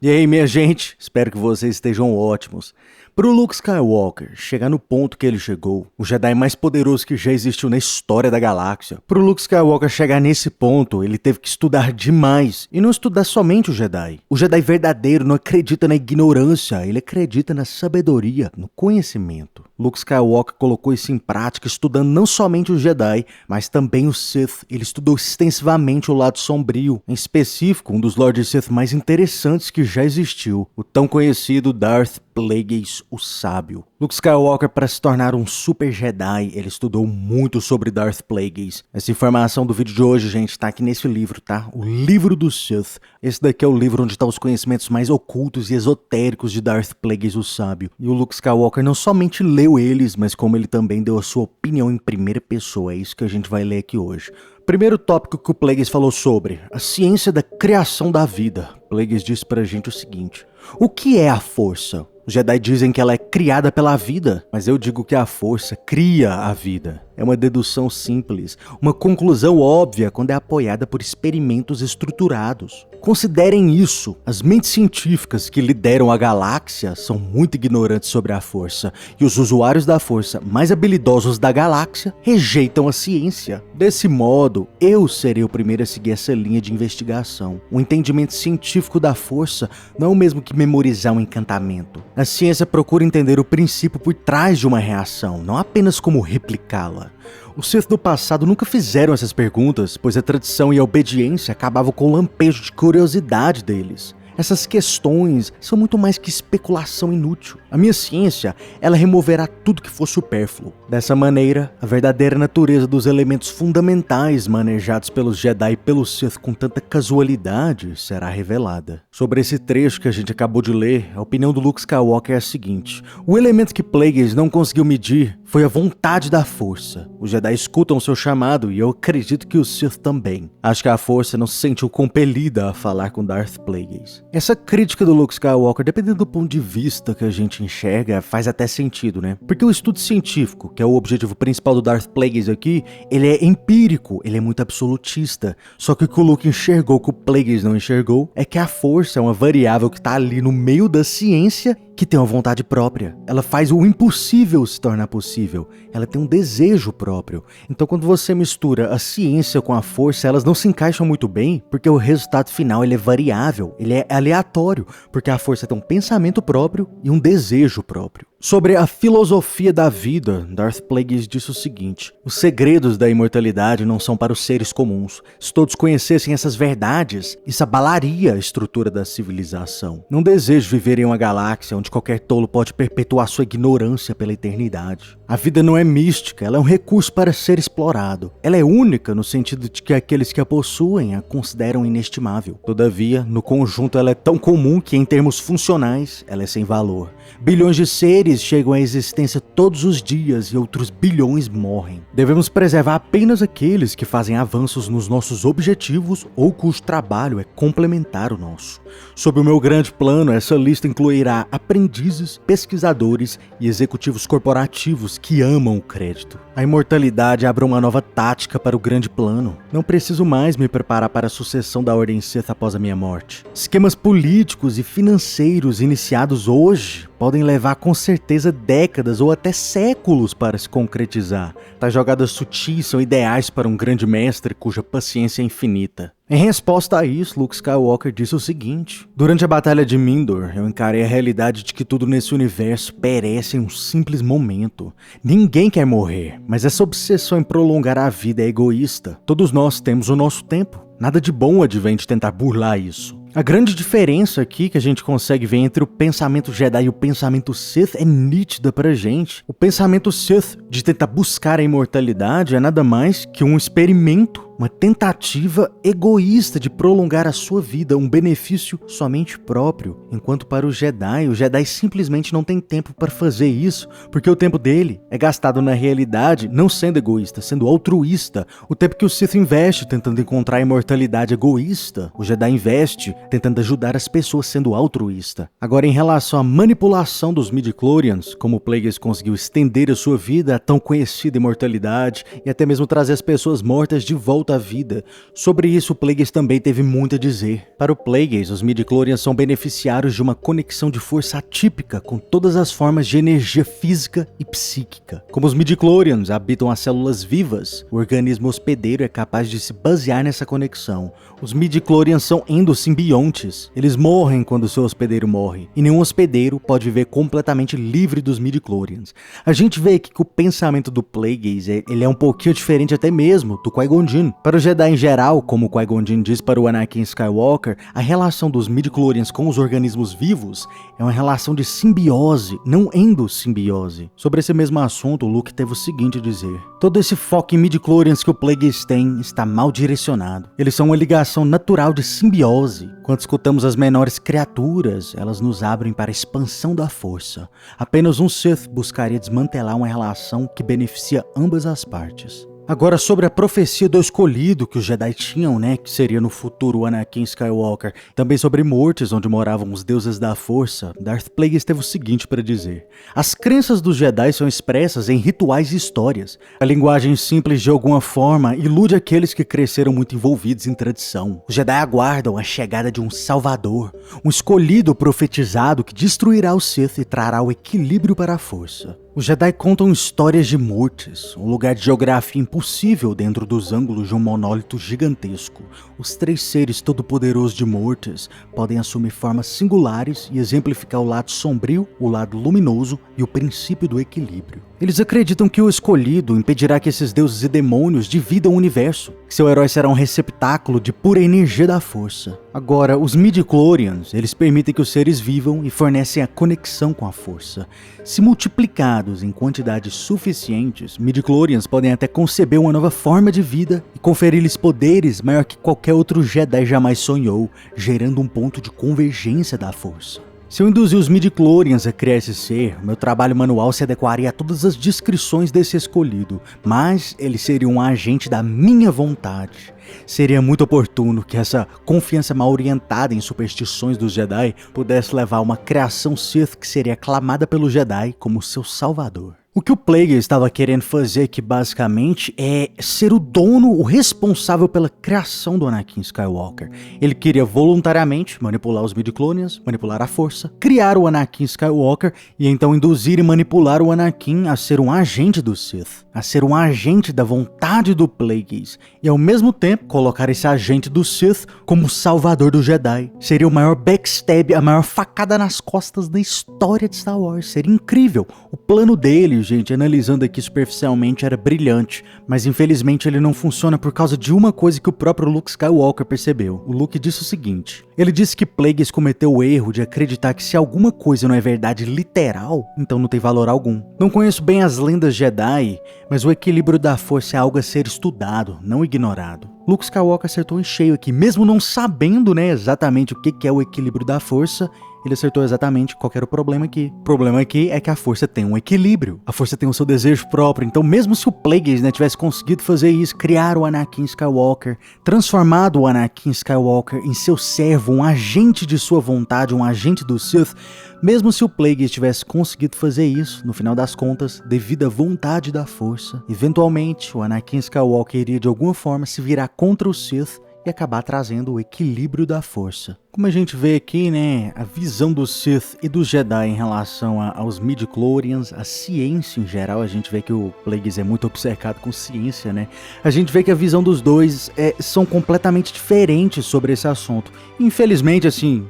E aí, minha gente? Espero que vocês estejam ótimos. Para o Luke Skywalker chegar no ponto que ele chegou, o Jedi mais poderoso que já existiu na história da galáxia, para o Luke Skywalker chegar nesse ponto, ele teve que estudar demais. E não estudar somente o Jedi. O Jedi verdadeiro não acredita na ignorância, ele acredita na sabedoria, no conhecimento. Luke Skywalker colocou isso em prática estudando não somente os Jedi, mas também os Sith. Ele estudou extensivamente o lado sombrio, em específico um dos Lords Sith mais interessantes que já existiu, o tão conhecido Darth Plagueis o Sábio. Luke Skywalker, para se tornar um super Jedi, ele estudou muito sobre Darth Plagueis. Essa informação do vídeo de hoje, gente, tá aqui nesse livro, tá? O Livro do Sith. Esse daqui é o livro onde estão os conhecimentos mais ocultos e esotéricos de Darth Plagueis o Sábio. E o Luke Skywalker não somente leu eles, mas como ele também deu a sua opinião em primeira pessoa. É isso que a gente vai ler aqui hoje. Primeiro tópico que o Plagueis falou sobre a ciência da criação da vida. Plagueis disse pra gente o seguinte: o que é a força? Os Jedi dizem que ela é criada pela vida, mas eu digo que a força cria a vida. É uma dedução simples, uma conclusão óbvia quando é apoiada por experimentos estruturados. Considerem isso, as mentes científicas que lideram a galáxia são muito ignorantes sobre a força, e os usuários da força mais habilidosos da galáxia rejeitam a ciência. Desse modo, eu serei o primeiro a seguir essa linha de investigação. O entendimento científico da força não é o mesmo que memorizar um encantamento. A ciência procura entender o princípio por trás de uma reação, não apenas como replicá-la. Os Sith do passado nunca fizeram essas perguntas, pois a tradição e a obediência acabavam com o lampejo de curiosidade deles. Essas questões são muito mais que especulação inútil. A minha ciência, ela removerá tudo que for supérfluo. Dessa maneira, a verdadeira natureza dos elementos fundamentais manejados pelos Jedi e pelos Sith com tanta casualidade será revelada. Sobre esse trecho que a gente acabou de ler, a opinião do Luke Skywalker é a seguinte: o elemento que Plagueis não conseguiu medir foi a vontade da força. Os Jedi escutam seu chamado e eu acredito que os Sith também. Acho que a força não se sentiu compelida a falar com Darth Plagueis. Essa crítica do Luke Skywalker, dependendo do ponto de vista que a gente enxerga, faz até sentido, né? Porque o estudo científico, que é o objetivo principal do Darth Plagueis aqui, ele é empírico, ele é muito absolutista. Só que o que o Luke enxergou, que o Plagueis não enxergou, é que a força é uma variável que está ali no meio da ciência, que tem uma vontade própria. Ela faz o impossível se tornar possível. Ela tem um desejo próprio. Então, quando você mistura a ciência com a força, elas não se encaixam muito bem, porque o resultado final ele é variável, ele é aleatório, porque a força tem um pensamento próprio e um desejo próprio. Sobre a filosofia da vida, Darth Plagueis disse o seguinte: os segredos da imortalidade não são para os seres comuns. Se todos conhecessem essas verdades, isso abalaria a estrutura da civilização. Não desejo viver em uma galáxia onde qualquer tolo pode perpetuar sua ignorância pela eternidade. A vida não é mística, ela é um recurso para ser explorado. Ela é única no sentido de que aqueles que a possuem a consideram inestimável. Todavia, no conjunto ela é tão comum que em termos funcionais, ela é sem valor. Bilhões de seres chegam à existência todos os dias e outros bilhões morrem. Devemos preservar apenas aqueles que fazem avanços nos nossos objetivos ou cujo trabalho é complementar o nosso. Sob o meu grande plano, essa lista incluirá aprendizes, pesquisadores e executivos corporativos que amam o crédito. A imortalidade abre uma nova tática para o grande plano. Não preciso mais me preparar para a sucessão da Ordem Sith após a minha morte. Esquemas políticos e financeiros iniciados hoje podem levar com certeza décadas ou até séculos para se concretizar. Tais jogadas sutis são ideais para um grande mestre cuja paciência é infinita. Em resposta a isso, Luke Skywalker disse o seguinte: durante a Batalha de Mindor, eu encarei a realidade de que tudo nesse universo perece em um simples momento. Ninguém quer morrer, mas essa obsessão em prolongar a vida é egoísta. Todos nós temos o nosso tempo. Nada de bom advém de tentar burlar isso. A grande diferença aqui que a gente consegue ver entre o pensamento Jedi e o pensamento Sith é nítida pra gente. O pensamento Sith de tentar buscar a imortalidade é nada mais que um experimento, uma tentativa egoísta de prolongar a sua vida, um benefício somente próprio. Enquanto para o Jedi simplesmente não tem tempo para fazer isso, porque o tempo dele é gastado na realidade, não sendo egoísta, sendo altruísta. O tempo que o Sith investe tentando encontrar a imortalidade egoísta, o Jedi investe tentando ajudar as pessoas sendo altruísta. Agora, em relação à manipulação dos midi-chlorians, como o Plagueis conseguiu estender a sua vida à tão conhecida imortalidade e até mesmo trazer as pessoas mortas de volta volta à vida. Sobre isso, o Plagueis também teve muito a dizer. Para o Plagueis, os midi-chlorians são beneficiários de uma conexão de força atípica com todas as formas de energia física e psíquica. Como os midi-chlorians habitam as células vivas, o organismo hospedeiro é capaz de se basear nessa conexão. Os midi-chlorians são endosimbiontes. Eles morrem quando seu hospedeiro morre, e nenhum hospedeiro pode viver completamente livre dos midi-chlorians. A gente vê aqui que o pensamento do Plagueis ele é um pouquinho diferente até mesmo do Qui-Gon Jinn. Para o Jedi em geral, como o Qui-Gon Jinn diz para o Anakin Skywalker, a relação dos midi-chlorians com os organismos vivos é uma relação de simbiose, não endossimbiose. Sobre esse mesmo assunto, o Luke teve o seguinte a dizer: todo esse foco em midi-chlorians que o Plagueis tem está mal direcionado. Eles são uma ligação natural de simbiose. Quando escutamos as menores criaturas, elas nos abrem para a expansão da força. Apenas um Sith buscaria desmantelar uma relação que beneficia ambas as partes. Agora, sobre a profecia do escolhido que os Jedi tinham, que seria no futuro o Anakin Skywalker, também sobre Mortis, onde moravam os deuses da força, Darth Plagueis teve o seguinte para dizer: as crenças dos Jedi são expressas em rituais e histórias. A linguagem simples, de alguma forma, ilude aqueles que cresceram muito envolvidos em tradição. Os Jedi aguardam a chegada de um Salvador, um escolhido profetizado que destruirá o Sith e trará o equilíbrio para a força. Os Jedi contam histórias de Mortis, um lugar de geografia impossível dentro dos ângulos de um monólito gigantesco. Os três seres todo-poderosos de Mortis podem assumir formas singulares e exemplificar o lado sombrio, o lado luminoso e o princípio do equilíbrio. Eles acreditam que o escolhido impedirá que esses deuses e demônios dividam o universo, que seu herói será um receptáculo de pura energia da força. Agora, os midi-chlorians, eles permitem que os seres vivam e fornecem a conexão com a força. Se multiplicados em quantidades suficientes, midi-chlorians podem até conceber uma nova forma de vida e conferir-lhes poderes maior que qualquer outro Jedi jamais sonhou, gerando um ponto de convergência da força. Se eu induzir os midi-chlorians a criar esse ser, meu trabalho manual se adequaria a todas as descrições desse escolhido, mas ele seria um agente da minha vontade. Seria muito oportuno que essa confiança mal orientada em superstições dos Jedi pudesse levar a uma criação Sith que seria aclamada pelo Jedi como seu salvador. O que o Plagueis estava querendo fazer aqui basicamente é ser o dono, o responsável pela criação do Anakin Skywalker. Ele queria voluntariamente manipular os midi-chlorians, manipular a força, criar o Anakin Skywalker e então induzir e manipular o Anakin a ser um agente do Sith, a ser um agente da vontade do Plagueis e ao mesmo tempo colocar esse agente do Sith como salvador do Jedi. Seria o maior backstab, a maior facada nas costas da história de Star Wars. Seria incrível. O plano dele, gente, analisando aqui superficialmente, era brilhante, mas infelizmente ele não funciona por causa de uma coisa que o próprio Luke Skywalker percebeu. O Luke disse o seguinte: ele disse que Plagueis cometeu o erro de acreditar que se alguma coisa não é verdade literal, então não tem valor algum. Não conheço bem as lendas Jedi, mas o equilíbrio da força é algo a ser estudado, não ignorado. Luke Skywalker acertou em cheio aqui, mesmo não sabendo, exatamente o que é o equilíbrio da força. Ele acertou exatamente qual era o problema aqui. O problema aqui é que a força tem um equilíbrio. A força tem o seu desejo próprio. Então, mesmo se o Plagueis tivesse conseguido fazer isso, criar o Anakin Skywalker, transformado o Anakin Skywalker em seu servo, um agente de sua vontade, um agente do Sith, mesmo se o Plagueis tivesse conseguido fazer isso, no final das contas, devido à vontade da força, eventualmente o Anakin Skywalker iria de alguma forma se virar contra o Sith e acabar trazendo o equilíbrio da força. Como a gente vê aqui, a visão dos Sith e dos Jedi em relação aos midi-chlorians, a ciência em geral, a gente vê que o Plagueis é muito obcecado com ciência, A gente vê que a visão dos dois são completamente diferentes sobre esse assunto. Infelizmente,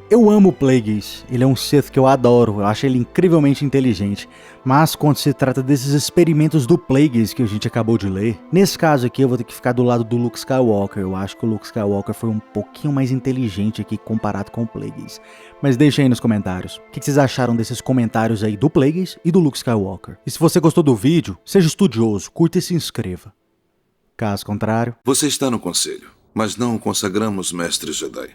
eu amo o Plagueis, ele é um Sith que eu adoro, eu acho ele incrivelmente inteligente, mas quando se trata desses experimentos do Plagueis que a gente acabou de ler, nesse caso aqui eu vou ter que ficar do lado do Luke Skywalker. Eu acho que o Luke Skywalker foi um pouquinho mais inteligente aqui comparado com o Plagueis. Mas deixa aí nos comentários o que vocês acharam desses comentários aí do Plagueis e do Luke Skywalker. E se você gostou do vídeo, seja estudioso, curta e se inscreva. Caso contrário... Você está no conselho, mas não o consagramos mestre Jedi.